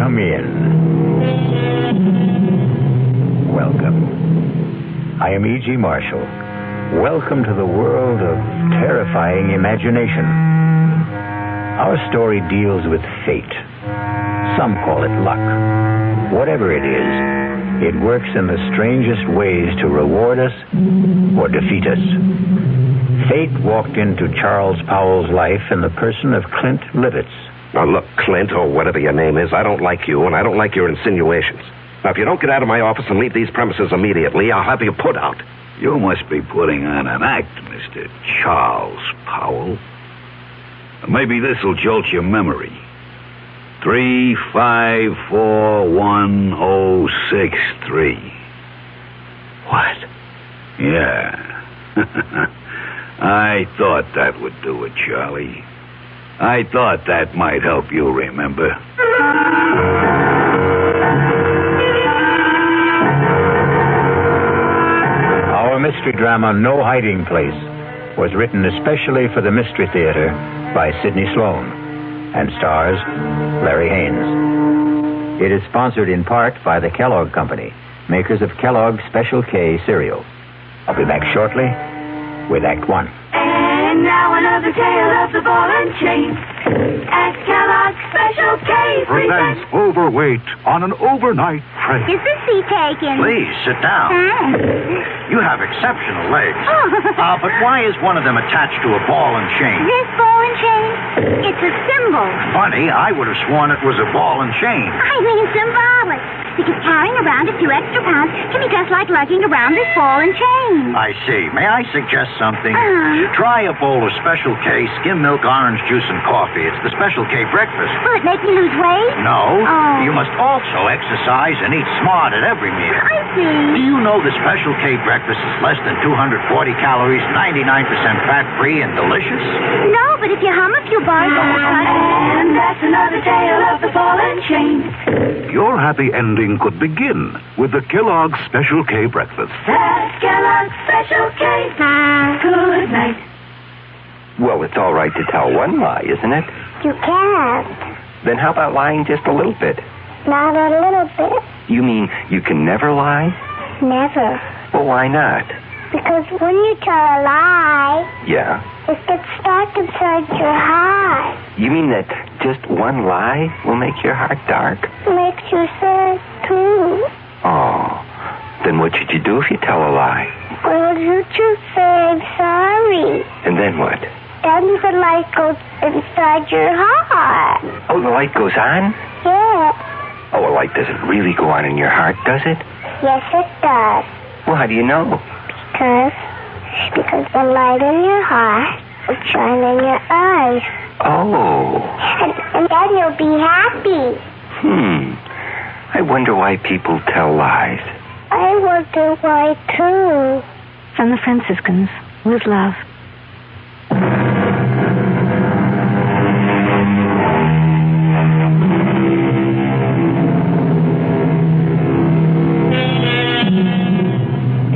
Come in. Welcome. I am E.G. Marshall. Welcome to the world of terrifying imagination. Our story deals with fate. Some call it luck. Whatever it is, it works in the strangest ways to reward us or defeat us. Fate walked into Charles Powell's life in the person of Clint Livitz. Now, look, Clint, or whatever your name is, I don't like you, and I don't like your insinuations. Now, if you don't get out of my office and leave these premises immediately, I'll have you put out. You must be putting on an act, Mr. Charles Powell. Maybe this'll jolt your memory. 3541063. What? Yeah. I thought that would do it, Charlie. I thought that might help you remember. Our mystery drama, No Hiding Place, was written especially for the Mystery Theater by Sidney Sloan and stars Larry Haynes. It is sponsored in part by the Kellogg Company, makers of Kellogg's Special K cereal. I'll be back shortly with Act One. And now another tale of the ball and chain. At Kellogg's Special K Presents Overweight on an overnight train. Is the seat taken? Please, sit down. You have exceptional legs. But why is one of them attached to a ball and chain? This ball and chain? It's a symbol. Funny, I would have sworn it was a ball and chain. I mean symbolic. Because carrying around a few extra pounds can be just like lugging around this ball and chain. I see. May I suggest something? Uh-huh. Try a bowl of Special K skim milk, orange juice, and coffee. It's the Special K breakfast. Will it make me lose weight? No. Oh. You must also exercise and eat smart at every meal. I see. Do you know the Special K breakfast is less than 240 calories, 99% fat-free, and delicious? No, but if you hum a few bars... And that's another tale of the ball and chain. Your happy ending could begin with the Kellogg's Special K breakfast. That's Kellogg's Special K. Good night. Well, it's all right to tell one lie, isn't it? You can't. Then how about lying just a little bit? Not a little bit. You mean you can never lie? Never. Well, why not? Because when you tell a lie, Yeah. it gets stuck inside your heart. You mean that just one lie will make your heart dark? It makes you sad, too. Oh. Then what should you do if you tell a lie? Well, you just say I'm sorry. And then what? Then the light goes inside your heart. Oh, the light goes on? Yeah. Oh, a light doesn't really go on in your heart, does it? Yes, it does. Well, how do you know? Because the light in your heart will shine in your eyes. Oh. And then you'll be happy. I wonder why people tell lies. I wonder why, too. From the Franciscans, with love.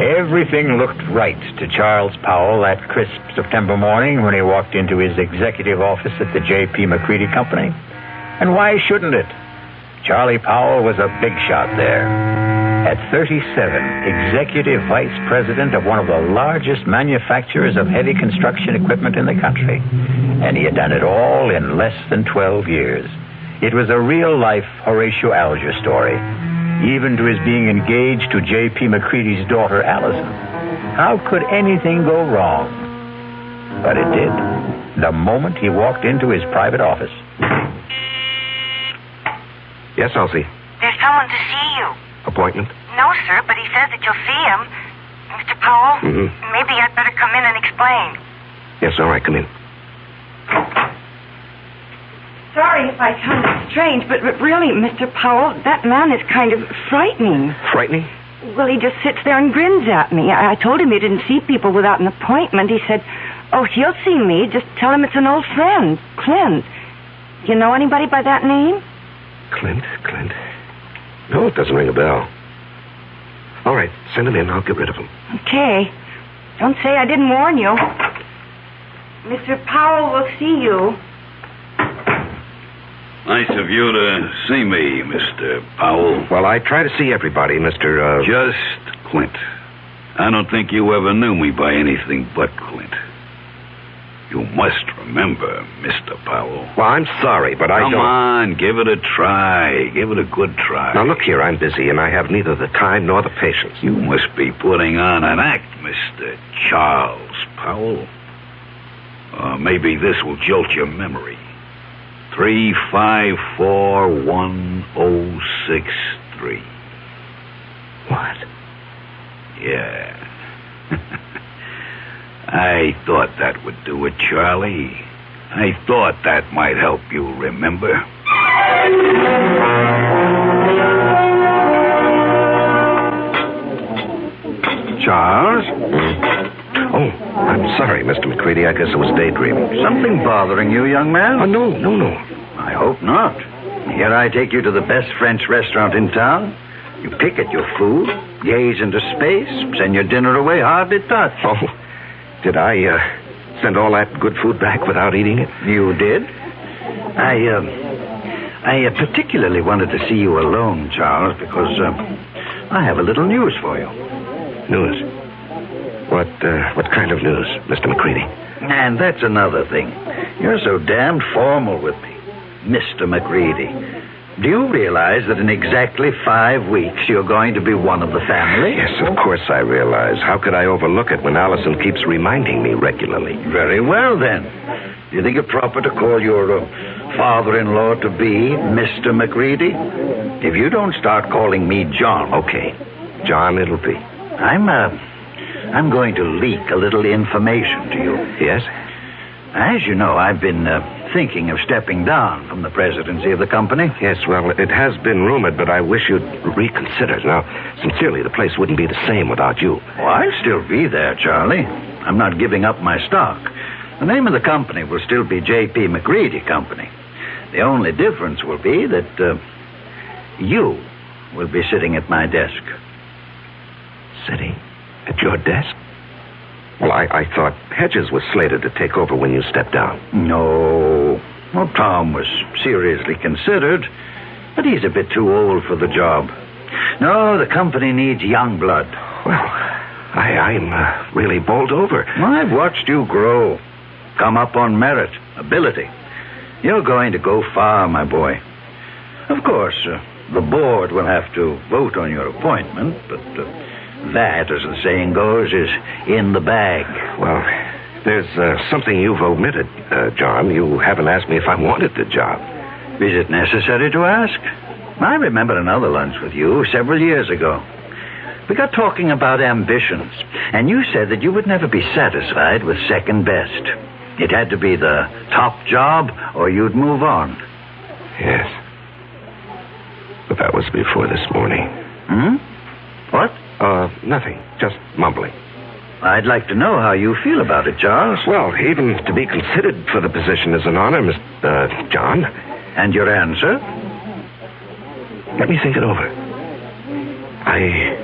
Everything looked right to Charles Powell that crisp September morning when he walked into his executive office at the J.P. McCready Company. And why shouldn't it? Charlie Powell was a big shot there. At 37, executive vice president of one of the largest manufacturers of heavy construction equipment in the country. And he had done it all in less than 12 years. It was a real-life Horatio Alger story, even to his being engaged to J.P. McCready's daughter, Allison. How could anything go wrong? But it did, the moment he walked into his private office. Yes, Elsie. There's someone to see you. Appointment? No, sir, but he says that you'll see him. Mr. Powell, maybe I'd better come in and explain. Yes, all right, come in. Sorry if I sound strange, but really, Mr. Powell, that man is kind of frightening. Frightening? Well, he just sits there and grins at me. I told him he didn't see people without an appointment. He said, oh, he'll see me. Just tell him it's an old friend, Clint. You know anybody by that name? Clint? No, it doesn't ring a bell. All right, send him in. I'll get rid of him. Okay. Don't say I didn't warn you. Mr. Powell will see you. Nice of you to see me, Mr. Powell. Well, I try to see everybody, Mr. Just Clint. I don't think you ever knew me by anything but Clint. You must remember, Mr. Powell. Well, I'm sorry, but I don't... Come on, give it a try. Give it a good try. Now, look here, I'm busy, and I have neither the time nor the patience. You must be putting on an act, Mr. Charles Powell. Maybe this will jolt your memory. 3541063. What? Yeah. I thought that would do it, Charlie. I thought that might help you remember. Charles? Oh, I'm sorry, Mr. McCready. I guess I was daydreaming. Something bothering you, young man? Oh, no. I hope not. Here I take you to the best French restaurant in town. You pick at your food, gaze into space, send your dinner away hardly touched. Oh, did I send all that good food back without eating it? You did? I particularly wanted to see you alone, Charles, because I have a little news for you. News? What kind of news, Mr. McCready? And that's another thing. You're so damned formal with me, Mr. McCready. Do you realize that in exactly 5 weeks you're going to be one of the family? Yes, of course I realize. How could I overlook it when Allison keeps reminding me regularly? Very well, then. Do you think it proper to call your father-in-law to be Mr. McCready? If you don't start calling me John... Okay. John, it'll be. I'm going to leak a little information to you. Yes? As you know, I've been thinking of stepping down from the presidency of the company. Yes, well, it has been rumored, but I wish you'd reconsider. Now, sincerely, the place wouldn't be the same without you. Oh, I'll still be there, Charlie. I'm not giving up my stock. The name of the company will still be J.P. McCready Company. The only difference will be that you will be sitting at my desk. Sitting at your desk? Well, I thought Hedges was slated to take over when you stepped down. No. Well, Tom was seriously considered, but he's a bit too old for the job. No, the company needs young blood. Well, I'm really bowled over. I've watched you grow. Come up on merit, ability. You're going to go far, my boy. Of course, the board will have to vote on your appointment, but... that, as the saying goes, is in the bag. Well, there's something you've omitted, John. You haven't asked me if I wanted the job. Is it necessary to ask? I remember another lunch with you several years ago. We got talking about ambitions, and you said that you would never be satisfied with second best. It had to be the top job, or you'd move on. Yes. But that was before this morning. What? Nothing. Just mumbling. I'd like to know how you feel about it, Charles. Well, even to be considered for the position is an honor, Mr. John. And your answer? Let me think it over. I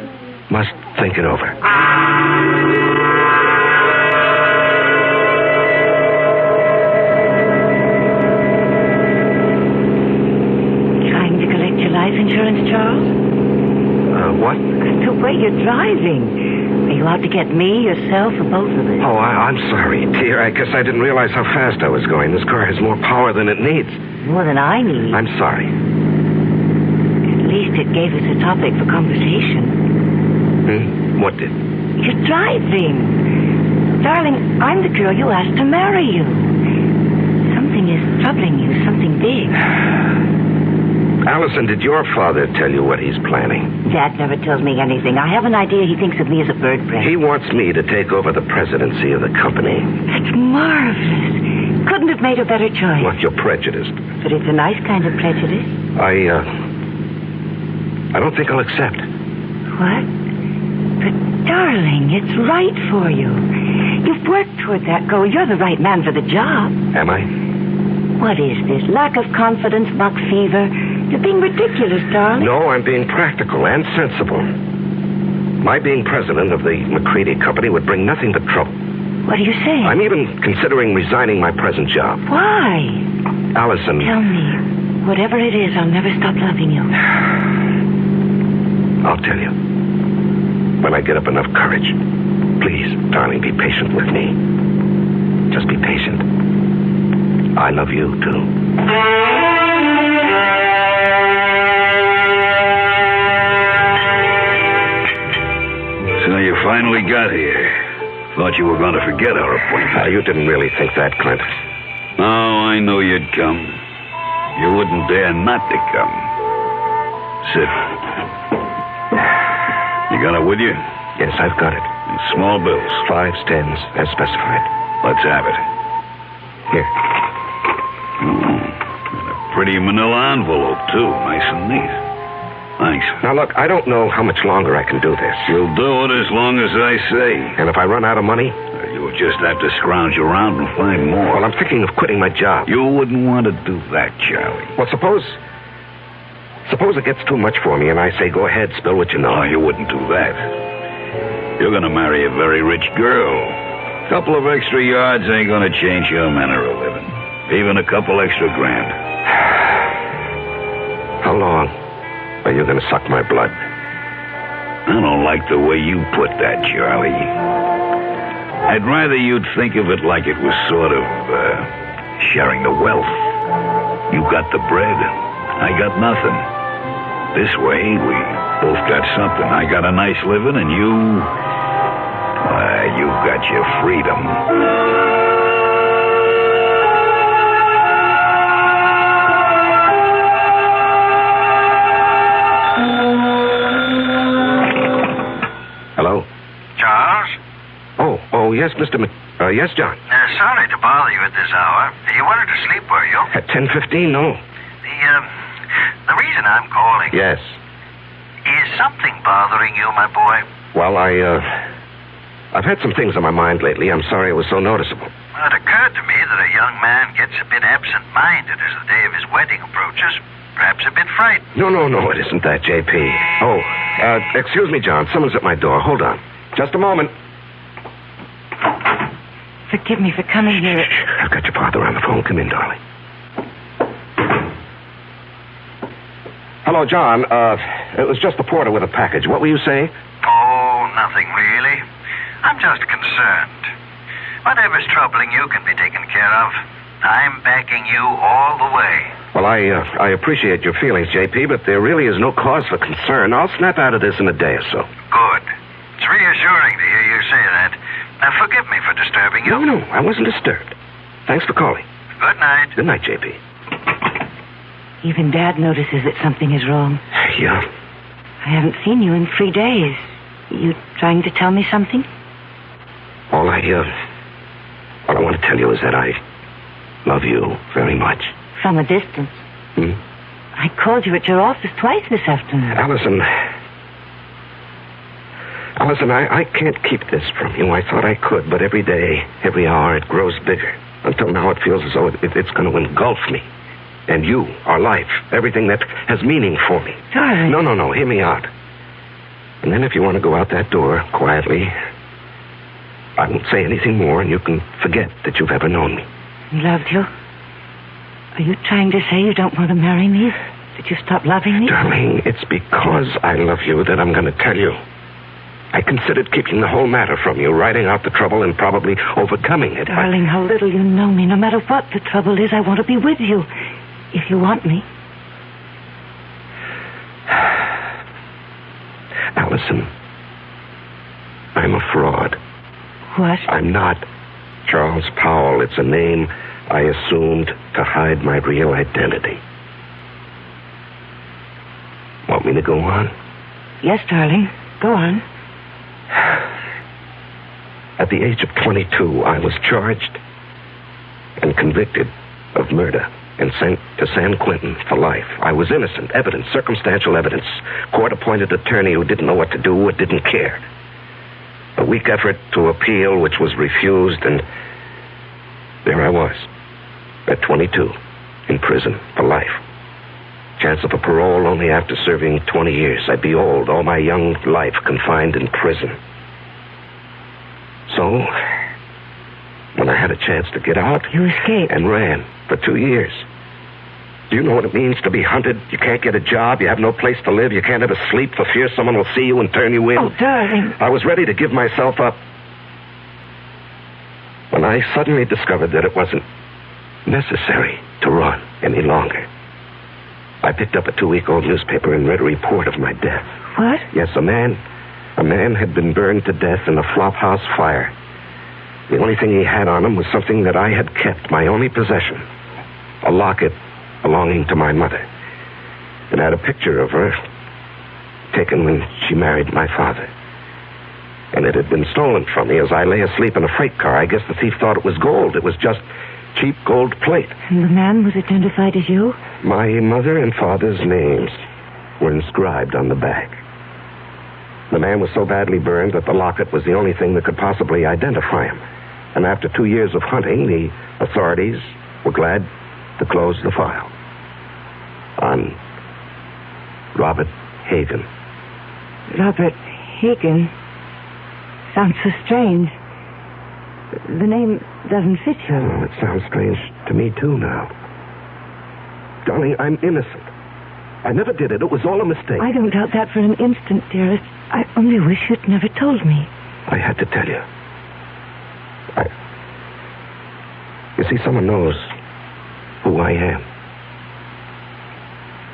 must think it over. Trying to collect your life insurance, Charles? What? The way you're driving. Are you out to get me, yourself, or both of us? Oh, I'm sorry, dear. I guess I didn't realize how fast I was going. This car has more power than it needs. More than I need. I'm sorry. At least it gave us a topic for conversation. What did? You're driving. Darling, I'm the girl you asked to marry you. Something is troubling you, something big. Allison, did your father tell you what he's planning? Dad never tells me anything. I have an idea he thinks of me as a bird brain. He wants me to take over the presidency of the company. That's marvelous. Couldn't have made a better choice. Well, you're prejudiced. But it's a nice kind of prejudice. I don't think I'll accept. What? But, darling, it's right for you. You've worked toward that goal. You're the right man for the job. Am I? What is this? Lack of confidence, muck fever? You're being ridiculous, darling. No, I'm being practical and sensible. My being president of the McCready Company would bring nothing but trouble. What are you saying? I'm even considering resigning my present job. Why? Allison... Tell me. Whatever it is, I'll never stop loving you. I'll tell you. When I get up enough courage. Please, darling, be patient with me. Just be patient. I love you, too. So you finally got here. Thought you were going to forget our appointment. You didn't really think that, Clint. Oh, I knew you'd come. You wouldn't dare not to come. Sit. You got it with you? Yes, I've got it. Small bills. 5s, 10s, as specified. Let's have it. Here. And a pretty manila envelope, too. Nice and neat. Thanks. Now, look, I don't know how much longer I can do this. You'll do it as long as I say. And if I run out of money? You'll just have to scrounge around and find more. Well, I'm thinking of quitting my job. You wouldn't want to do that, Charlie. Well, suppose it gets too much for me and I say, go ahead, spill what you know. No, you wouldn't do that. You're going to marry a very rich girl. A couple of extra yards ain't going to change your manner of living. Even a couple extra grand. How long are you going to suck my blood? I don't like the way you put that, Charlie. I'd rather you'd think of it like it was sort of sharing the wealth. You got the bread. I got nothing. This way, we both got something. I got a nice living, and you got your freedom. Hello? Charles? Oh, yes, Mr. yes, John. Sorry to bother you at this hour. You wanted to sleep, were you? At 10:15, no. The reason I'm calling... Yes. Is something bothering you, my boy? Well, I've had some things on my mind lately. I'm sorry it was so noticeable. Well, it occurred to me that a young man gets a bit absent-minded as the day of his wedding approaches. Perhaps a bit frightened. No, it isn't that, J.P. Oh, excuse me, John. Someone's at my door. Hold on. Just a moment. Forgive me for coming here. I've got your father on the phone. Come in, darling. Hello, John. It was just the porter with a package. What were you saying? Oh, nothing really. I'm just concerned. Whatever's troubling you can be taken care of. I'm backing you all the way. Well, I appreciate your feelings, J.P., but there really is no cause for concern. I'll snap out of this in a day or so. Good. It's reassuring to hear you say that. Now, forgive me for disturbing you. No, I wasn't disturbed. Thanks for calling. Good night. Good night, J.P. Even Dad notices that something is wrong. Yeah. I haven't seen you in 3 days. You trying to tell me something? All I want to tell you is that I love you very much. From a distance. I called you at your office twice this afternoon. Allison, I can't keep this from you. I thought I could, but every day, every hour, it grows bigger. Until now, it feels as though it's going to engulf me. And you, our life, everything that has meaning for me. Darling. No, hear me out. And then if you want to go out that door quietly, I won't say anything more, and you can forget that you've ever known me. Loved you? Are you trying to say you don't want to marry me? That you stop loving me? Darling, it's because I love you that I'm going to tell you. I considered keeping the whole matter from you, writing out the trouble and probably overcoming it. Darling, how little you know me. No matter what the trouble is, I want to be with you. If you want me. Allison, I'm a fraud. What? I'm not Charles Powell. It's a name I assumed to hide my real identity. Want me to go on? Yes, darling. Go on. At the age of 22, I was charged and convicted of murder and sent to San Quentin for life. I was innocent. Evidence, circumstantial evidence. Court-appointed attorney who didn't know what to do or didn't care. A weak effort to appeal, which was refused, and there I was, at 22, in prison for life. Chance of a parole only after serving 20 years. I'd be old, all my young life confined in prison. So, when I had a chance to get out... You escaped. And ran for 2 years. Do you know what it means to be hunted? You can't get a job. You have no place to live. You can't ever sleep for fear someone will see you and turn you in. Oh, darling. I was ready to give myself up when I suddenly discovered that it wasn't necessary to run any longer. I picked up a 2-week-old newspaper and read a report of my death. What? Yes, a man had been burned to death in a flophouse fire. The only thing he had on him was something that I had kept, my only possession, a locket belonging to my mother. It had a picture of her taken when she married my father. And it had been stolen from me as I lay asleep in a freight car. I guess the thief thought it was gold. It was just cheap gold plate. And the man was identified as you? My mother and father's names were inscribed on the back. The man was so badly burned that the locket was the only thing that could possibly identify him. And after 2 years of hunting, the authorities were glad to close the file on Robert Hagen. Robert Hagen? Sounds so strange. The name doesn't fit you. Oh, it sounds strange to me, too, now. Darling, I'm innocent. I never did it. It was all a mistake. I don't doubt that for an instant, dearest. I only wish you'd never told me. I had to tell you. You see, someone knows who I am.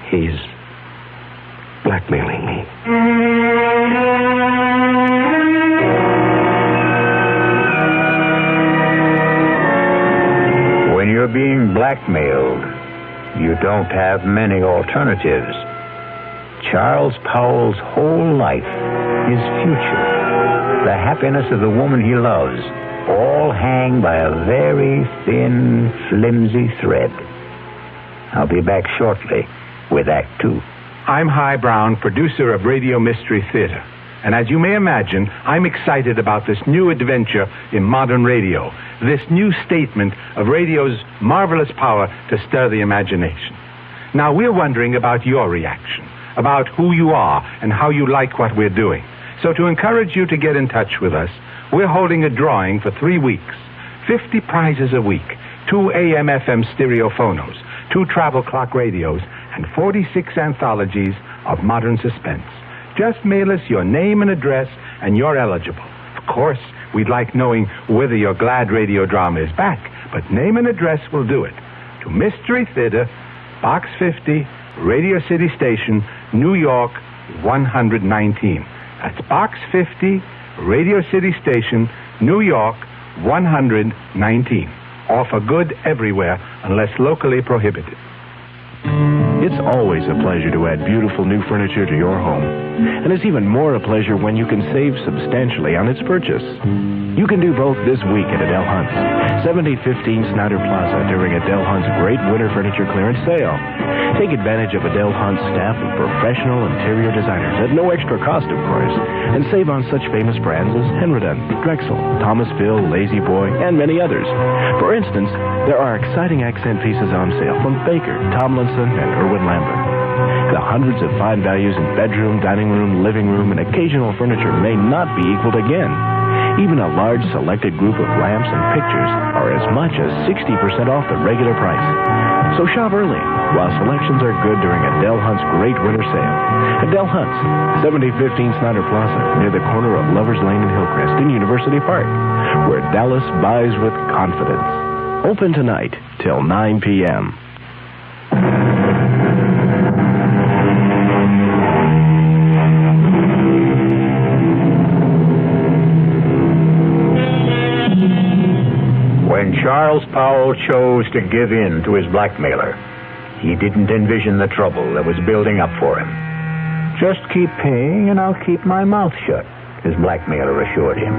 He's blackmailing me. When you're being blackmailed, you don't have many alternatives. Charles Powell's whole life, his future, the happiness of the woman he loves, all hang by a very thin, flimsy thread. I'll be back shortly with Act 2. I'm Hy Brown, producer of Radio Mystery Theater. And as you may imagine, I'm excited about this new adventure in modern radio, this new statement of radio's marvelous power to stir the imagination. Now, we're wondering about your reaction, about who you are and how you like what we're doing. So to encourage you to get in touch with us, we're holding a drawing for 3 weeks. 50 prizes a week, 2 AM/FM stereophonos, 2 travel clock radios, and 46 anthologies of modern suspense. Just mail us your name and address, and you're eligible. Of course, we'd like knowing whether your glad radio drama is back, but name and address will do it. To Mystery Theater, Box 50, Radio City Station, New York, 119. That's Box 50, Radio City Station, New York, 119. Offer good everywhere unless locally prohibited. It's always a pleasure to add beautiful new furniture to your home. And it's even more a pleasure when you can save substantially on its purchase. You can do both this week at Adele Hunt's, 7015 Snyder Plaza during Adele Hunt's great winter furniture clearance sale. Take advantage of Adele Hunt's staff of professional interior designers at no extra cost, of course, and save on such famous brands as Henriden, Drexel, Thomasville, Lazy Boy, and many others. For instance, there are exciting accent pieces on sale from Baker, Tomlinson, and Irwin Lambert. The hundreds of fine values in bedroom, dining room, living room, and occasional furniture may not be equaled again. Even a large selected group of lamps and pictures are as much as 60% off the regular price. So shop early while selections are good during Adele Hunt's great winter sale. Adele Hunt's, 7015 Snyder Plaza, near the corner of Lovers Lane and Hillcrest in University Park, where Dallas buys with confidence. Open tonight till 9 p.m. When Charles Powell chose to give in to his blackmailer, he didn't envision the trouble that was building up for him. Just keep paying and I'll keep my mouth shut, his blackmailer assured him.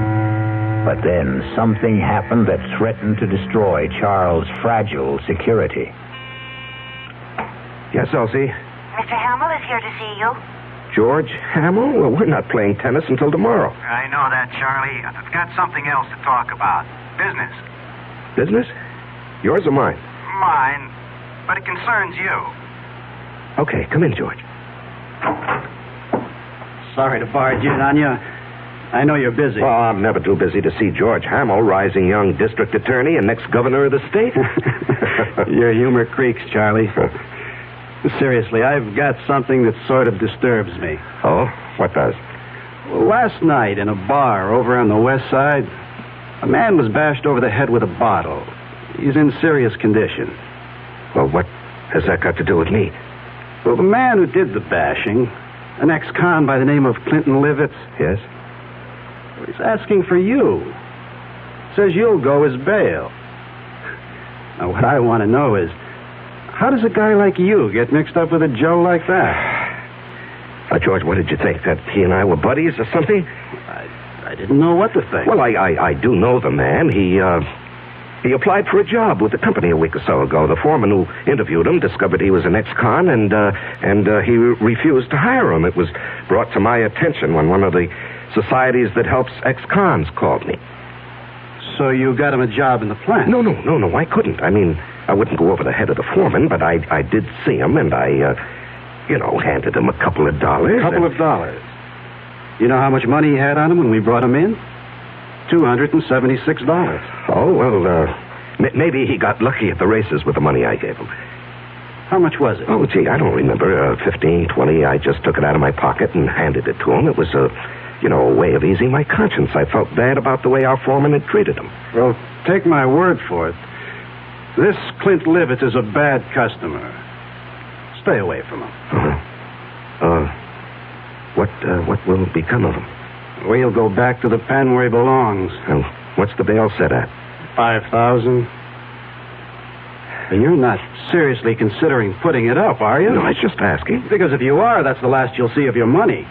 But then something happened that threatened to destroy Charles' fragile security. Yes, Elsie? Mr. Hamill is here to see you. George Hamill? Well, we're not playing tennis until tomorrow. I know that, Charlie. I've got something else to talk about. Business. Business? Yours or mine? Mine, but it concerns you. Okay, come in, George. Sorry to barge in on you. I know you're busy. Well, I'm never too busy to see George Hamill, rising young district attorney and next governor of the state. Your humor creaks, Charlie. Seriously, I've got something that sort of disturbs me. Oh? What does? Last night in a bar over on the west side, a man was bashed over the head with a bottle. He's in serious condition. Well, what has that got to do with me? Well, the man who did the bashing, an ex-con by the name of Clinton Livitz. Yes? He's asking for you. Says you'll go as bail. Now, what I want to know is, how does a guy like you get mixed up with a Joe like that? Now, George, what did you think? That he and I were buddies or something? I didn't know what to think. Well, I do know the man. He applied for a job with the company a week or so ago. The foreman who interviewed him discovered he was an ex-con, and he refused to hire him. It was brought to my attention when one of the societies that helps ex-cons called me. So you got him a job in the plant? No, I couldn't. I mean, I wouldn't go over the head of the foreman, but I did see him, and I handed him a couple of dollars. A couple of dollars? You know how much money he had on him when we brought him in? $276. Oh, well, maybe he got lucky at the races with the money I gave him. How much was it? Oh, gee, I don't remember. 15, 20. I just took it out of my pocket and handed it to him. It was a way of easing my conscience. I felt bad about the way our foreman had treated him. Well, take my word for it. This Clint Livitz is a bad customer. Stay away from him. What will become of him? Well, he'll go back to the pen where he belongs. What's the bail set at? $5,000. And you're not seriously considering putting it up, are you? No, I was just asking. Because if you are, that's the last you'll see of your money.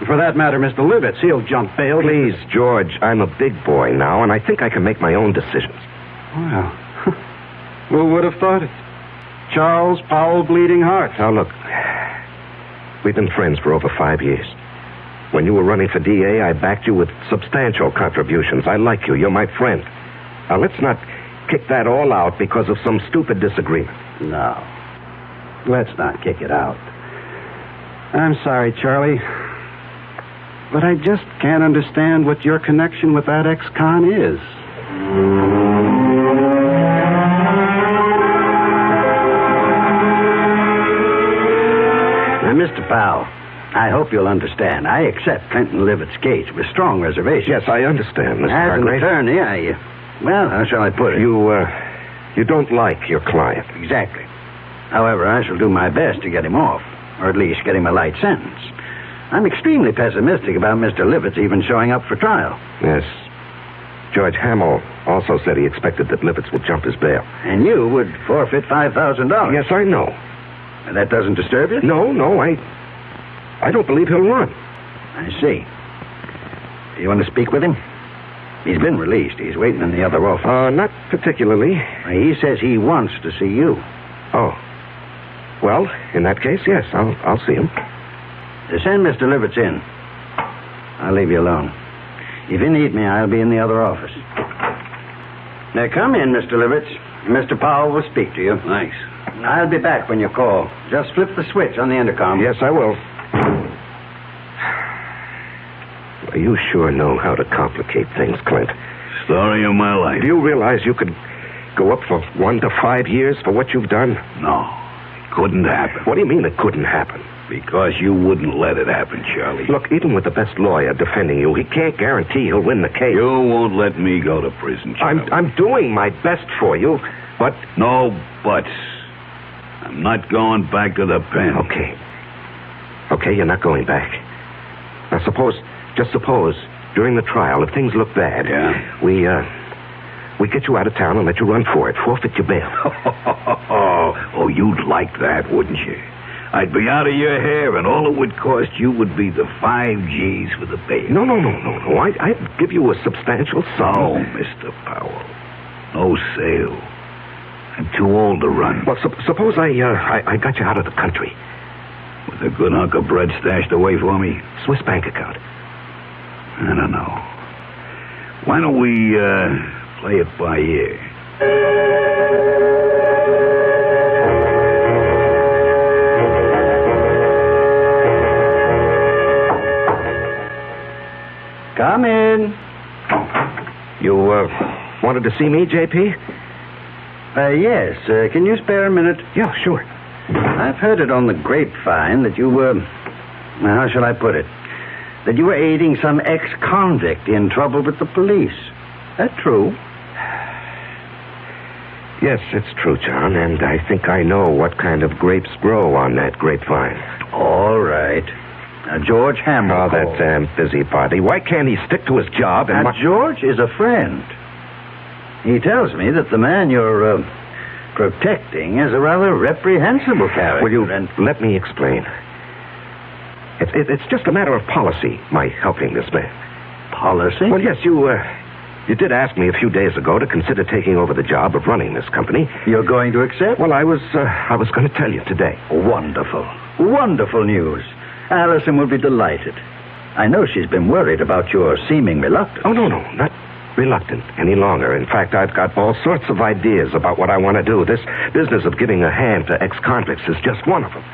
For that matter, Mr. Livitz, he'll jump bail. Please, George, I'm a big boy now, and I think I can make my own decisions. Well, who would have thought it? Charles Powell Bleeding Heart. Now, look, we've been friends for over 5 years. When you were running for DA, I backed you with substantial contributions. I like you. You're my friend. Now, let's not kick that all out because of some stupid disagreement. No. Let's not kick it out. I'm sorry, Charlie. But I just can't understand what your connection with that ex-con is. Now, Mr. Powell, I hope you'll understand. I accept Clinton Livitz's case with strong reservations. Yes, I understand, Mr. As an Hargrave. attorney, well, how shall I put it? You don't like your client. Exactly. However, I shall do my best to get him off, or at least get him a light sentence. I'm extremely pessimistic about Mr. Livitz even showing up for trial. Yes. George Hamill also said he expected that Livitz would jump his bail. And you would forfeit $5,000. Yes, I know. And that doesn't disturb you? No, I don't believe he'll run. I see. Do you want to speak with him? He's been released. He's waiting in the other office. Not particularly. He says he wants to see you. Oh. Well, in that case, yes, I'll see him. Send Mr. Livitz in. I'll leave you alone. If you need me, I'll be in the other office. Now, come in, Mr. Livitz. Mr. Powell will speak to you. Thanks. I'll be back when you call. Just flip the switch on the intercom. Yes, I will. You sure know how to complicate things, Clint. Story of my life. Do you realize you could go up for 1 to 5 years for what you've done? No, it couldn't happen. What do you mean it couldn't happen? Because you wouldn't let it happen, Charlie. Look, even with the best lawyer defending you, he can't guarantee he'll win the case. You won't let me go to prison, Charlie. I'm doing my best for you, but... No buts. I'm not going back to the pen. Okay, you're not going back. Now, just suppose, during the trial, if things look bad... Yeah? We get you out of town and let you run for it. Forfeit your bail. Oh, you'd like that, wouldn't you? I'd be out of your hair, and all it would cost you would be the 5 G's for the bail. No. I'd give you a substantial sum. Oh, Mr. Powell. No sale. I'm too old to run. Well, suppose I got you out of the country. With a good hunk of bread stashed away for me? Swiss bank account. I don't know. Why don't we play it by ear? Come in. You wanted to see me, J.P.? Yes. Can you spare a minute? Yeah, sure. I've heard it on the grapevine that you were... How shall I put it? That you were aiding some ex-convict in trouble with the police. That true? Yes, it's true, John, and I think I know what kind of grapes grow on that grapevine. All right. Now, George Hamill. Oh, that damn busybody. Why can't he stick to his job and... Now, George is a friend. He tells me that the man you're protecting is a rather reprehensible character. Will you let me explain? It's just a matter of policy, my helping this man. Policy? Well, yes, you did ask me a few days ago to consider taking over the job of running this company. You're going to accept? Well, I was going to tell you today. Wonderful. Wonderful news. Allison will be delighted. I know she's been worried about your seeming reluctance. Oh, no, not reluctant any longer. In fact, I've got all sorts of ideas about what I want to do. This business of giving a hand to ex-convicts is just one of them.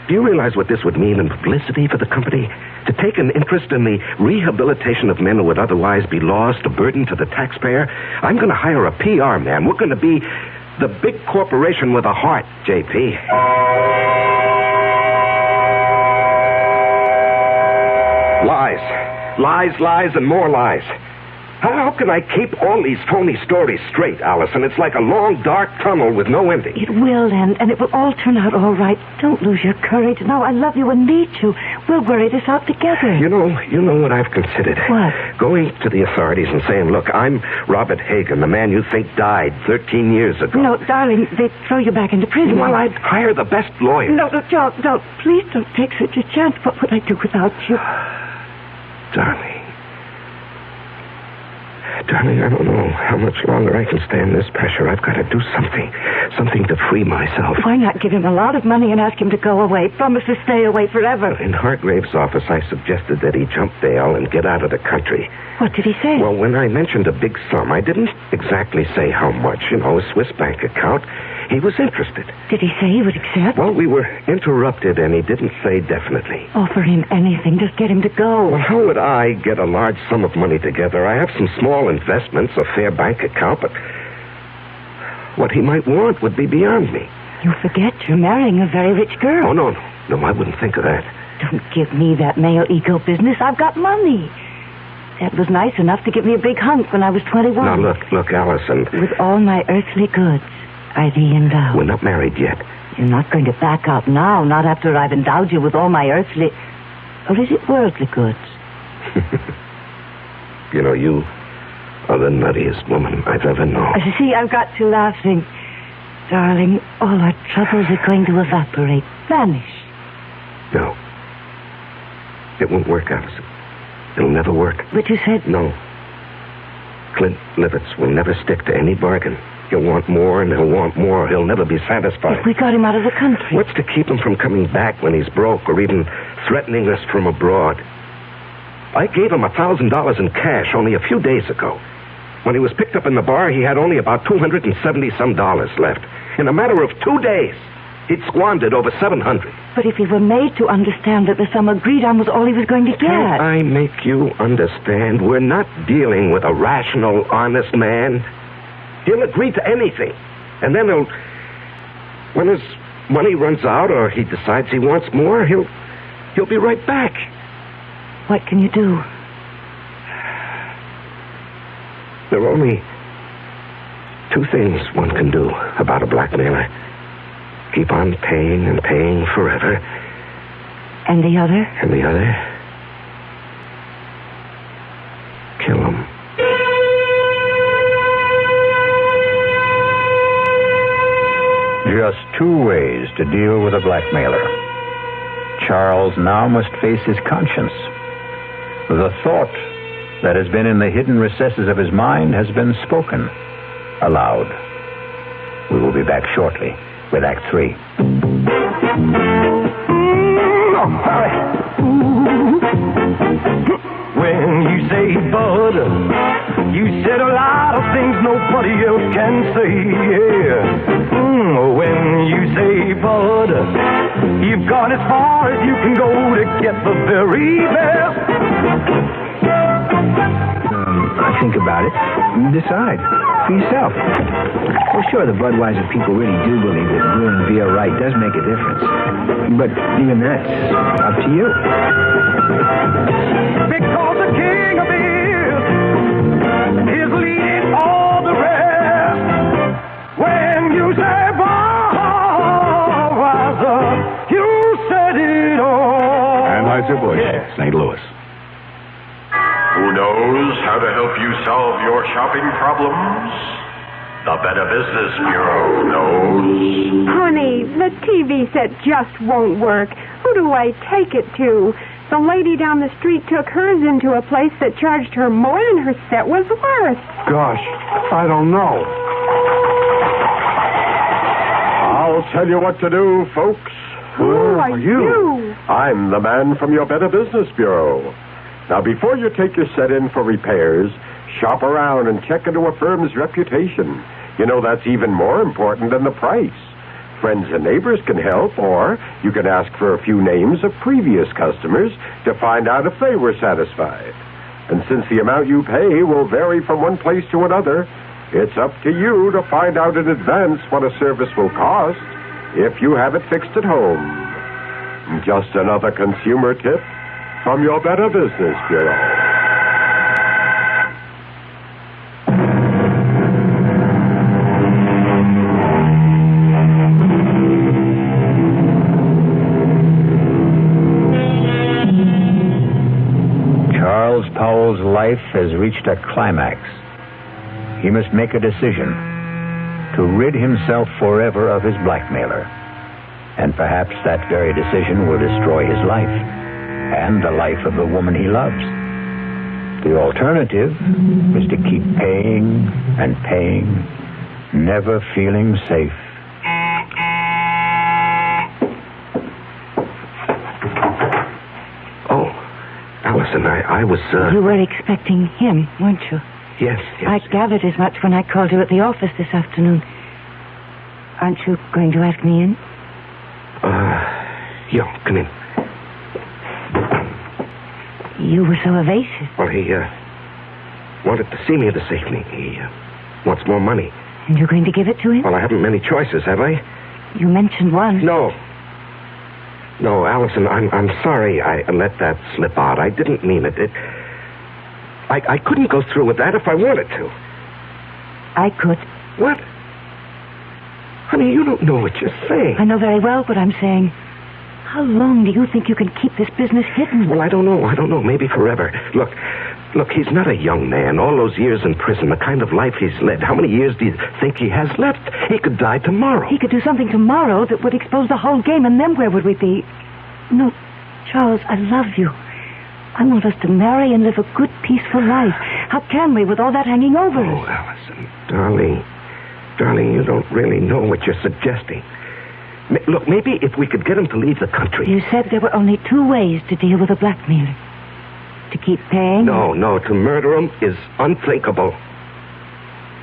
Do you realize what this would mean in publicity for the company? To take an interest in the rehabilitation of men who would otherwise be lost, a burden to the taxpayer? I'm going to hire a PR man. We're going to be the big corporation with a heart, JP. Lies, and more lies. How can I keep all these phony stories straight, Allison? It's like a long, dark tunnel with no ending. It will end, and it will all turn out all right. Don't lose your courage. Now, I love you and need you. We'll worry this out together. You know what I've considered? What? Going to the authorities and saying, look, I'm Robert Hagen, the man you think died 13 years ago. No, darling, they'd throw you back into prison. Well, I'd hire the best lawyer. No, don't. Please don't take such a chance. What would I do without you? Darling, I don't know how much longer I can stand this pressure. I've got to do something to free myself. Why not give him a lot of money and ask him to go away? Promise to stay away forever. In Hargrave's office, I suggested that he jump bail and get out of the country. What did he say? Well, when I mentioned a big sum, I didn't exactly say how much, a Swiss bank account. He was interested. Did he say he would accept? Well, we were interrupted, and he didn't say definitely. Offer him anything. Just get him to go. Well, how would I get a large sum of money together? I have some small investments, a fair bank account, but what he might want would be beyond me. You forget you're marrying a very rich girl. Oh, no, I wouldn't think of that. Don't give me that male ego business. I've got money. Dad was nice enough to give me a big hunk when I was 21. Now, look, Allison. With all my earthly goods, I thee endow. We're not married yet. You're not going to back out now, not after I've endowed you with all my earthly... Or is it worldly goods? You are the nuttiest woman I've ever known. See, I've got you laughing. Darling, all our troubles are going to evaporate, vanish. No. It won't work, Allison. It'll never work. But you said... No. Clint Livitz will never stick to any bargain. He'll want more, and he'll want more. He'll never be satisfied. If we got him out of the country. What's to keep him from coming back when he's broke or even threatening us from abroad? I gave him $1,000 in cash only a few days ago. When he was picked up in the bar, he had only about $270-some left. In a matter of 2 days, he'd squandered over $700. But if he were made to understand that the sum agreed on was all he was going to get... Can't I make you understand? We're not dealing with a rational, honest man. He'll agree to anything. And then when his money runs out or he decides he wants more, he'll be right back. What can you do? There are only 2 things one can do about a blackmailer. Keep on paying and paying forever. And the other? And the other? Kill him. Just 2 ways to deal with a blackmailer. Charles now must face his conscience. The thought that has been in the hidden recesses of his mind has been spoken aloud. We will be back shortly with Act 3. Oh, sorry. When you say bud, you said a lot of things nobody else can say, yeah. When you say bud, you've gone as far as you can go to get the very best. Think about it and decide. for yourself. Well, sure, the Budweiser people really do believe that brewing beer right does make a difference. But even that's up to you. Because the king of beer is leading all the rest. When you say Budweiser, you said it all. Anheuser-Busch, St. Louis. Who knows how to help you solve your shopping problems? The Better Business Bureau knows. Honey, the TV set just won't work. Who do I take it to? The lady down the street took hers into a place that charged her more than her set was worth. Gosh, I don't know. I'll tell you what to do, folks. Who are you? I'm the man from your Better Business Bureau. Now, before you take your set in for repairs, shop around and check into a firm's reputation. You know, that's even more important than the price. Friends and neighbors can help, or you can ask for a few names of previous customers to find out if they were satisfied. And since the amount you pay will vary from one place to another, it's up to you to find out in advance what a service will cost if you have it fixed at home. Just another consumer tip from your Better Business Bureau. Charles Powell's life has reached a climax. He must make a decision to rid himself forever of his blackmailer. And perhaps that very decision will destroy his life and the life of the woman he loves. The alternative is to keep paying and paying, never feeling safe. Oh, Allison, I was, You were expecting him, weren't you? Yes. I gathered as much when I called you at the office this afternoon. Aren't you going to ask me in? Yeah, come in. You were so evasive. Well, he, wanted to see me this evening. He, wants more money. And you're going to give it to him? Well, I haven't many choices, have I? You mentioned one. No, Allison, I'm sorry I let that slip out. I didn't mean it. I couldn't go through with that if I wanted to. I could. What? Honey, you don't know what you're saying. I know very well what I'm saying. How long do you think you can keep this business hidden? Well, I don't know. Maybe forever. Look, he's not a young man. All those years in prison, the kind of life he's led. How many years do you think he has left? He could die tomorrow. He could do something tomorrow that would expose the whole game, and then where would we be? No, Charles, I love you. I want us to marry and live a good, peaceful life. How can we with all that hanging over us? Oh, Allison, darling, you don't really know what you're suggesting. Look, maybe if we could get him to leave the country. You said there were only two ways to deal with a blackmailer. To keep paying? No, to murder him is unthinkable.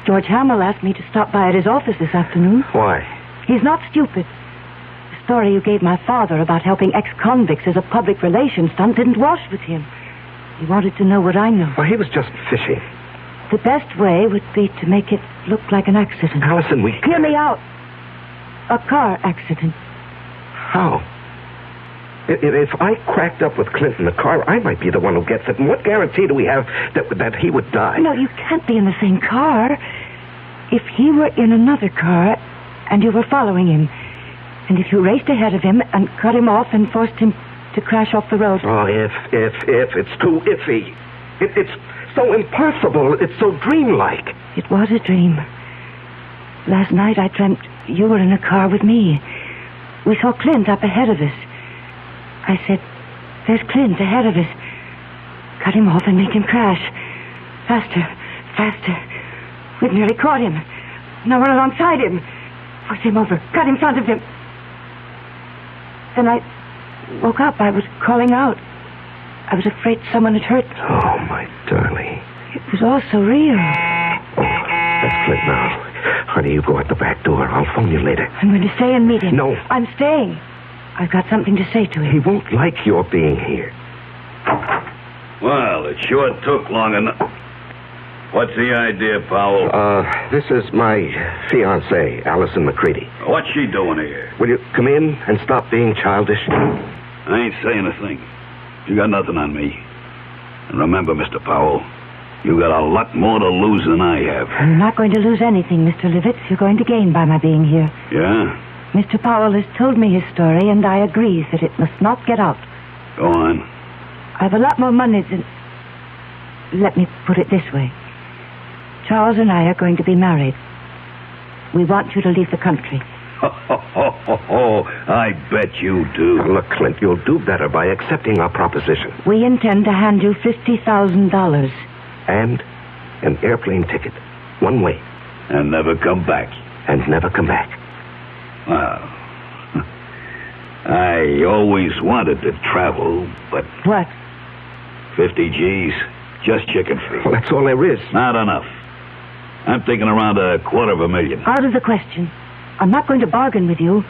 George Hamill asked me to stop by at his office this afternoon. Why? He's not stupid. The story you gave my father about helping ex-convicts as a public relations stunt didn't wash with him. He wanted to know what I know. Well, he was just fishing. The best way would be to make it look like an accident. Allison, we... Hear me out. A car accident. How? If I cracked up with Clint in the car, I might be the one who gets it. And what guarantee do we have that he would die? No, you can't be in the same car. If he were in another car and you were following him, and if you raced ahead of him and cut him off and forced him to crash off the road... Oh, if. It's too iffy. It's so impossible. It's so dreamlike. It was a dream. Last night I dreamt you were in a car with me. We saw Clint up ahead of us. I said, there's Clint ahead of us. Cut him off and make him crash. Faster. We've nearly caught him. Now we're alongside him. Push him over. Cut in front of him. Then I woke up. I was calling out. I was afraid someone had hurt me. Oh, my darling. It was all so real. That's Clint now. Honey, you go out the back door. I'll phone you later. I'm going to stay and meet him. No. I'm staying. I've got something to say to him. He won't like your being here. Well, it sure took long enough. What's the idea, Powell? This is my fiancée, Allison McCready. What's she doing here? Will you come in and stop being childish? I ain't saying a thing. You got nothing on me. And remember, Mr. Powell, you got a lot more to lose than I have. I'm not going to lose anything, Mr. Livitz. You're going to gain by my being here. Yeah? Mr. Powell has told me his story, and I agree that it must not get out. Go on. I have a lot more money than... Let me put it this way. Charles and I are going to be married. We want you to leave the country. I bet you do. Now, look, Clint, you'll do better by accepting our proposition. We intend to hand you $50,000. And an airplane ticket. One way. And never come back. And never come back. Well, I always wanted to travel, but... What? 50 G's. Just chicken feed. Well, that's all there is. Not enough. I'm thinking around $250,000. Out of the question. I'm not going to bargain with you.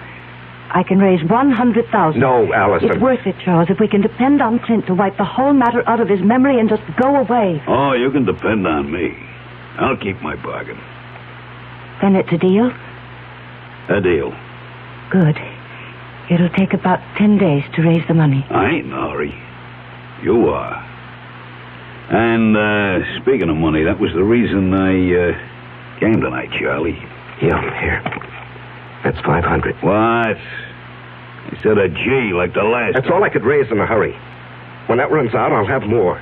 I can raise $100,000. No, Allison. It's worth it, Charles, if we can depend on Clint to wipe the whole matter out of his memory and just go away. Oh, you can depend on me. I'll keep my bargain. Then it's a deal? A deal. Good. It'll take about 10 days to raise the money. I ain't in a hurry. You are. And, speaking of money, that was the reason I came tonight, Charlie. Yeah, here. That's $500. What? Instead of G like the last. That's all I could raise in a hurry. When that runs out, I'll have more.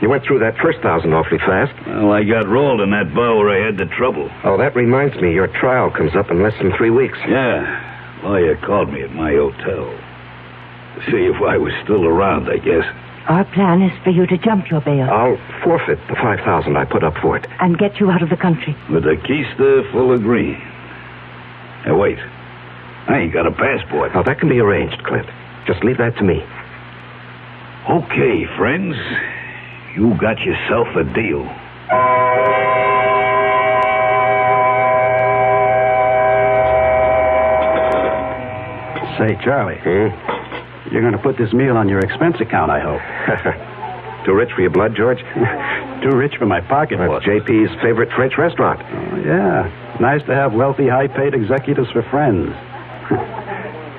You went through that first 1,000 awfully fast. Well, I got rolled in that bar where I had the trouble. Oh, that reminds me. Your trial comes up in less than 3 weeks. Yeah. Lawyer called me at my hotel. To see if I was still around, I guess. Our plan is for you to jump your bail. I'll forfeit the $5,000 I put up for it. And get you out of the country. With a keister full of green. Hey, wait. I ain't got a passport. Oh, that can be arranged, Clint. Just leave that to me. Okay, friends. You got yourself a deal. Say, Charlie. You're going to put this meal on your expense account, I hope. Too rich for your blood, George? Too rich for my pocketbook. That's JP's favorite French restaurant. Oh, yeah. Nice to have wealthy, high-paid executives for friends.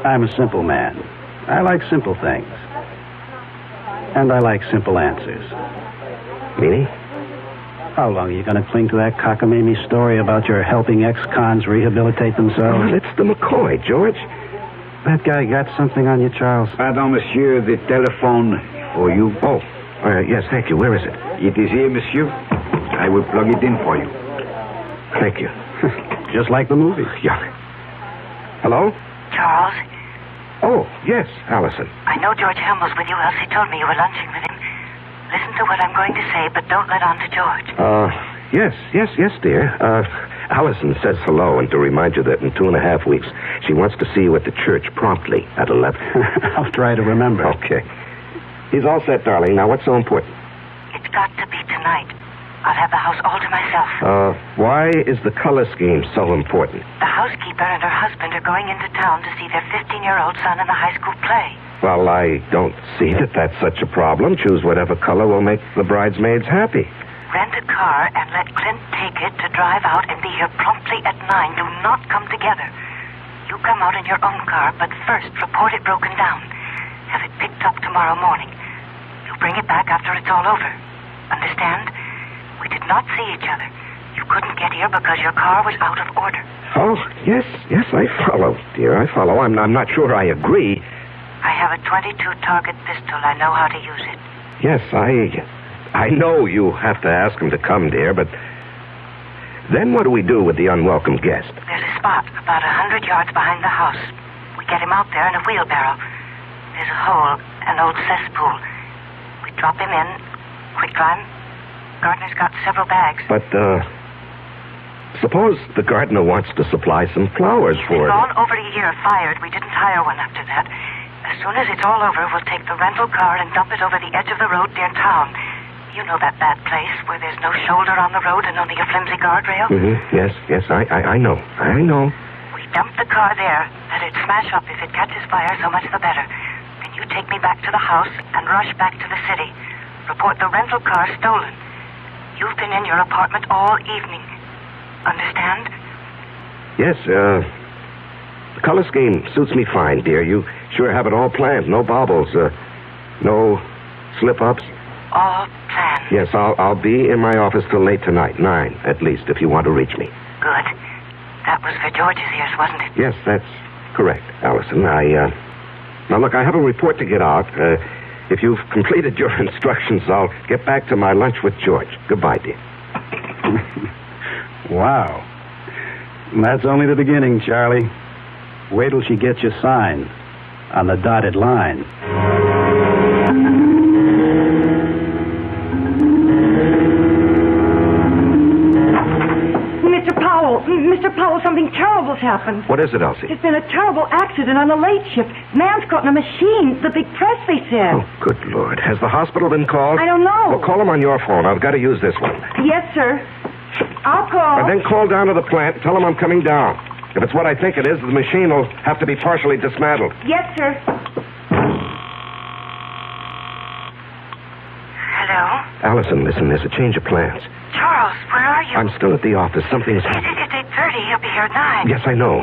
I'm a simple man. I like simple things. And I like simple answers. Meaning? How long are you going to cling to that cockamamie story about your helping ex-cons rehabilitate themselves? Well, it's the McCoy, George. That guy got something on you, Charles? Pardon, monsieur, the telephone for you. Oh, yes, thank you. Where is it? It is here, monsieur. I will plug it in for you. Thank you. Just like the movie. Yeah. Hello? Charles? Oh, yes, Allison. I know George Helmel's with you. Elsie told me you were lunching with him. Listen to what I'm going to say, but don't let on to George. Yes, dear. Allison says hello and to remind you that in 2.5 weeks she wants to see you at the church promptly at 11. I'll try to remember. Okay. He's all set, darling. Now, what's so important? It's got to be tonight. I'll have the house all to myself. Why is the color scheme so important? The housekeeper and her husband are going into town to see their 15-year-old son in the high school play. Well, I don't see that that's such a problem. Choose whatever color will make the bridesmaids happy. Rent a car and let Clint take it to drive out and be here promptly at 9. Do not come together. You come out in your own car, but first report it broken down. Have it picked up tomorrow morning. You'll bring it back after it's all over. Understand? We did not see each other. You couldn't get here because your car was out of order. Oh, yes, I follow, dear. I follow. I'm not sure I agree. I have a .22 target pistol. I know how to use it. Yes, I know you have to ask him to come, dear, but then what do we do with the unwelcome guest? There's a spot about 100 yards behind the house. We get him out there in a wheelbarrow. There's a hole, an old cesspool. We drop him in, quick climb. Gardener's got several bags. But, suppose the gardener wants to supply some flowers for it. He's gone over a year fired. We didn't hire one after that. As soon as it's all over, we'll take the rental car and dump it over the edge of the road near town. You know that bad place where there's no shoulder on the road and only a flimsy guardrail? Mm-hmm. Yes, I know. We dump the car there. Let it smash up. If it catches fire, so much the better. Then you take me back to the house and rush back to the city. Report the rental car stolen. You've been in your apartment all evening. Understand? Yes, the color scheme suits me fine, dear. You sure have it all planned. No baubles, no slip-ups. All planned. Yes, I'll be in my office till late tonight, 9 at least, if you want to reach me. Good. That was for George's ears, wasn't it? Yes, that's correct, Allison. Now, look, I have a report to get out. If you've completed your instructions, I'll get back to my lunch with George. Goodbye, dear. Wow. That's only the beginning, Charlie. Wait till she gets you signed on the dotted line. Mr. Powell, something terrible's happened. What is it, Elsie? There's been a terrible accident on the late shift. Man's caught in a machine. The big press, they said. Oh, good Lord. Has the hospital been called? I don't know. Well, call them on your phone. I've got to use this one. Yes, sir. I'll call. And then call down to the plant and tell them I'm coming down. If it's what I think it is, the machine will have to be partially dismantled. Yes, sir. Hello? Allison, listen, there's a change of plans. Charles, where are you? I'm still at the office. Something's... It's 8:30. He'll be here at 9. Yes, I know.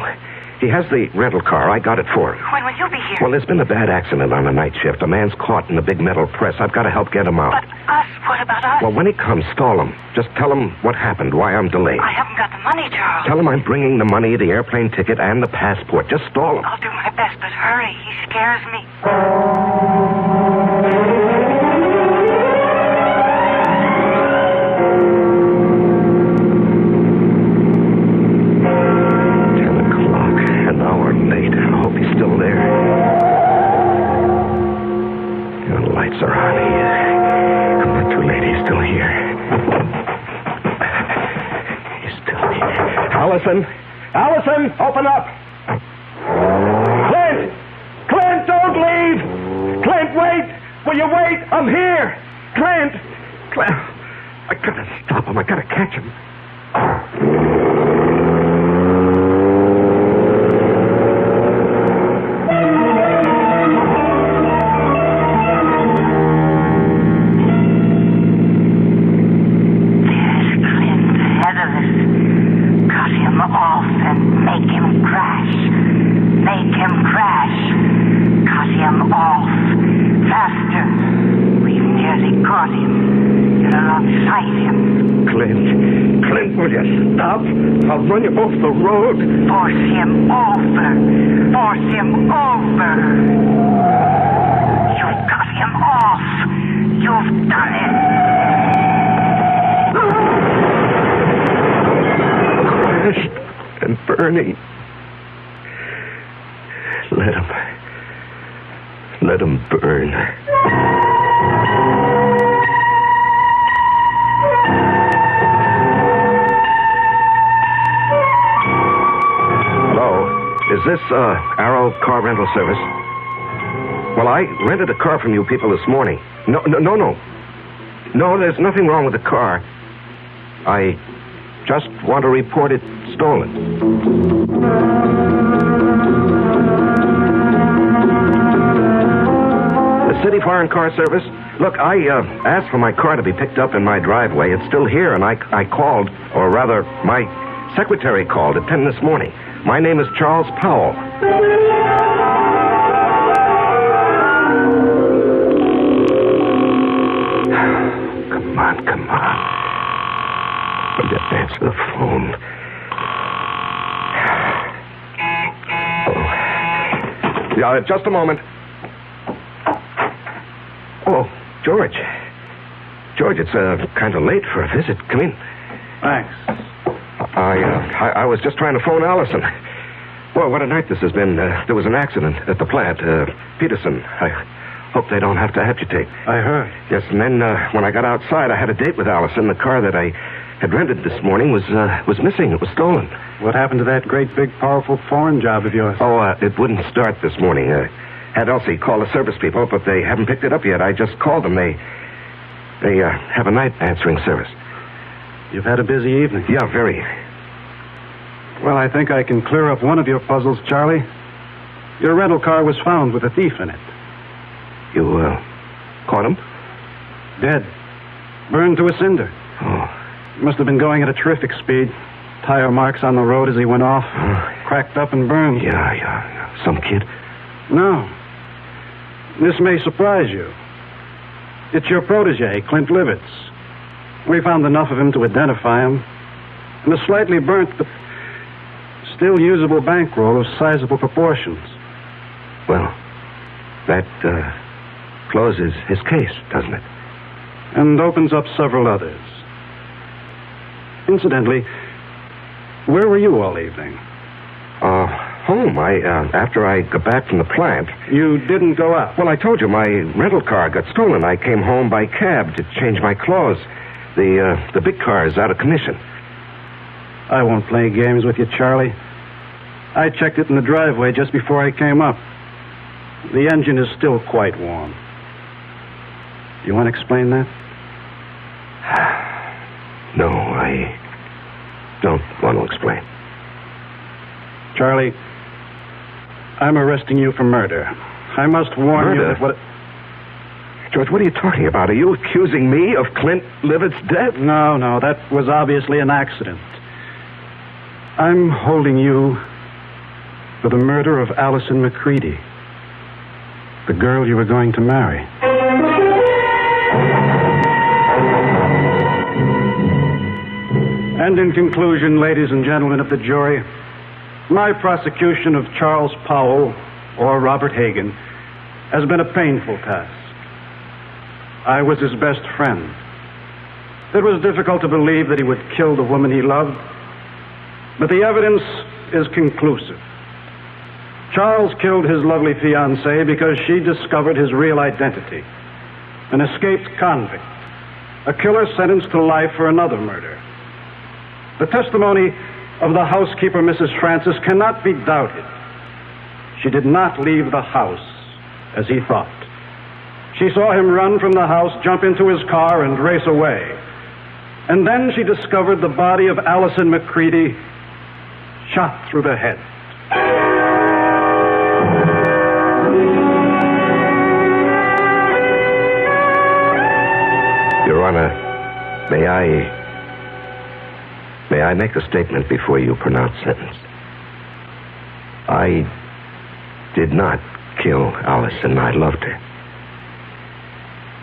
He has the rental car. I got it for him. When will you be here? Well, there's been a bad accident on the night shift. A man's caught in the big metal press. I've got to help get him out. But us? What about us? Well, when he comes, stall him. Just tell him what happened, why I'm delayed. I haven't got the money, Charles. Tell him I'm bringing the money, the airplane ticket, and the passport. Just stall him. I'll do my best, but hurry. He scares me. Allison, open up. Clint, don't leave. Clint, wait. Will you wait? I'm here. Clint. I gotta stop him. I gotta catch him. I'll run you off the road. Force him over. Force him over. You've got him off. You've done it. Crushed and burning. Let him burn. Is this, Arrow Car Rental Service? Well, I rented a car from you people this morning. No. No, there's nothing wrong with the car. I just want to report it stolen. The City Foreign Car Service? Look, I asked for my car to be picked up in my driveway. It's still here, and I called, or rather, my secretary called at 10 this morning. My name is Charles Powell. Come on. I'll just answer the phone. Oh. Yeah, just a moment. Oh, George. George, it's kind of late for a visit. Come in. Thanks. I was just trying to phone Allison. Well, what a night this has been. There was an accident at the plant. Peterson. I hope they don't have to amputate. I heard. Yes, and then when I got outside, I had a date with Allison. The car that I had rented this morning was missing. It was stolen. What happened to that great, big, powerful foreign job of yours? Oh, it wouldn't start this morning. Had Elsie call the service people, but they haven't picked it up yet. I just called them. They have a night answering service. You've had a busy evening. Yeah, very. Well, I think I can clear up one of your puzzles, Charlie. Your rental car was found with a thief in it. You, caught him? Dead. Burned to a cinder. Oh. Must have been going at a terrific speed. Tire marks on the road as he went off. Cracked up and burned. Yeah. Some kid? No. This may surprise you. It's your protege, Clint Livitz. We found enough of him to identify him. And a slightly burnt but still usable bankroll of sizable proportions. Well, that closes his case, doesn't it? And opens up several others. Incidentally, where were you all evening? Home. After I got back from the plant. You didn't go out? Well, I told you my rental car got stolen. I came home by cab to change my clothes. The big car is out of commission. I won't play games with you, Charlie. I checked it in the driveway just before I came up. The engine is still quite warm. You want to explain that? No, I don't want to explain. Charlie, I'm arresting you for murder. I must warn you that what... George, what are you talking about? Are you accusing me of Clint Livitz's death? No, that was obviously an accident. I'm holding you for the murder of Allison McCready, the girl you were going to marry. And in conclusion, ladies and gentlemen of the jury, my prosecution of Charles Powell, or Robert Hagan, has been a painful task. I was his best friend. It was difficult to believe that he would kill the woman he loved, but the evidence is conclusive. Charles killed his lovely fiancée because she discovered his real identity, an escaped convict, a killer sentenced to life for another murder. The testimony of the housekeeper, Mrs. Francis, cannot be doubted. She did not leave the house as he thought. She saw him run from the house, jump into his car, and race away. And then she discovered the body of Allison McCready shot through the head. Your Honor, may I make a statement before you pronounce sentence? I did not kill Allison. I loved her.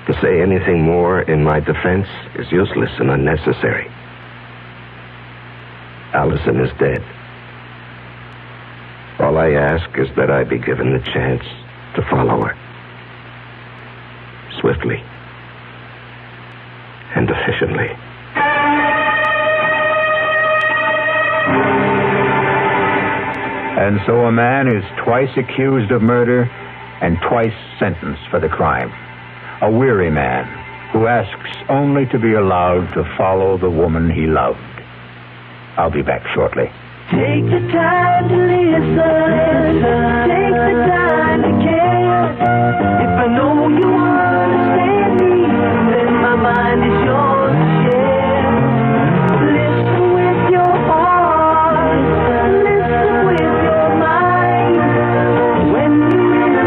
To say anything more in my defense is useless and unnecessary. Allison is dead. All I ask is that I be given the chance to follow her. Swiftly and efficiently. And so a man is twice accused of murder and twice sentenced for the crime. A weary man who asks only to be allowed to follow the woman he loved. I'll be back shortly. Take the time to listen. Take the time to care. If I know you understand me, then my mind is yours to share. Listen with your heart. Listen with your mind. When you really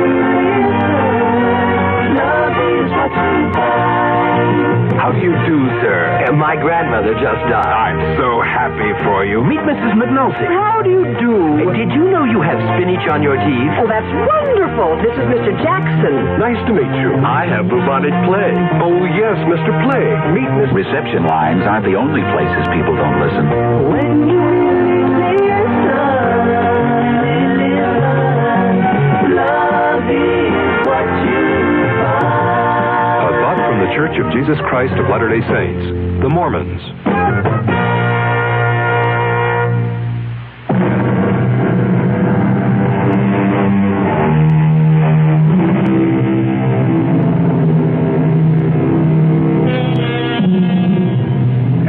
listen, love is what you find. How do you do, sir? My grandmother just died. I'm so happy for you. Meet Mrs. McNulty. How do you do? Did you know you have spinach on your teeth? Oh, that's wonderful. This is Mr. Jackson. Nice to meet you. I have bubonic plague. Oh, yes, Mr. Plague. Meet Miss... Reception lines aren't the only places people don't listen. When you really listen, love is what you find. A thought from the Church of Jesus Christ of Latter-day Saints, the Mormons.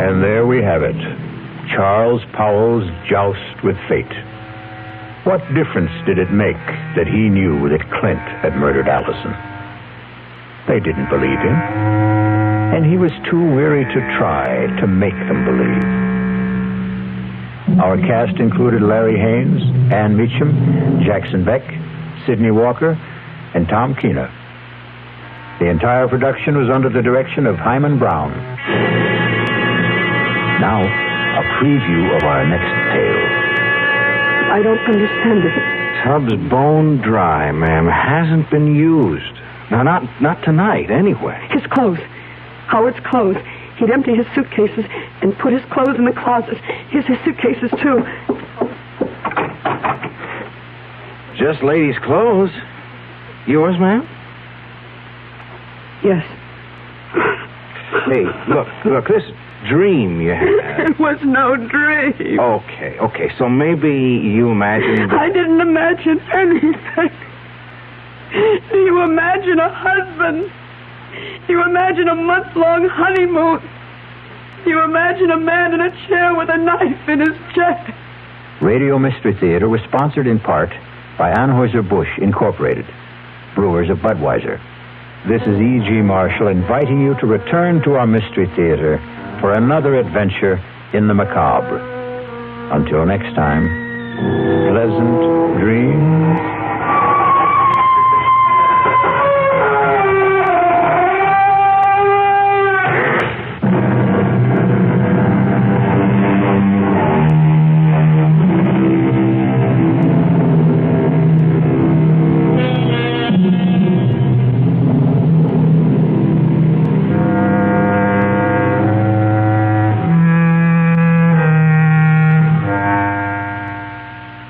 And there we have it. Charles Powell's joust with fate. What difference did it make that he knew that Clint had murdered Allison? They didn't believe him, and he was too weary to try to make them believe. Our cast included Larry Haynes, Ann Meacham, Jackson Beck, Sidney Walker, and Tom Keena. The entire production was under the direction of Hyman Brown. Now, a preview of our next tale. I don't understand it. Tub's bone dry, ma'am. Hasn't been used. No, not tonight, anyway. His clothes. Howard's clothes. He'd empty his suitcases and put his clothes in the closet. Here's his suitcases, too. Just ladies' clothes. Yours, ma'am? Yes. Hey, look, this dream you had. It was no dream. Okay, so maybe you imagined... I didn't imagine anything. Do you imagine a husband? Do you imagine a month-long honeymoon? Do you imagine a man in a chair with a knife in his chest? Radio Mystery Theater was sponsored in part by Anheuser-Busch Incorporated, brewers of Budweiser. This is E.G. Marshall inviting you to return to our Mystery Theater for another adventure in the macabre. Until next time...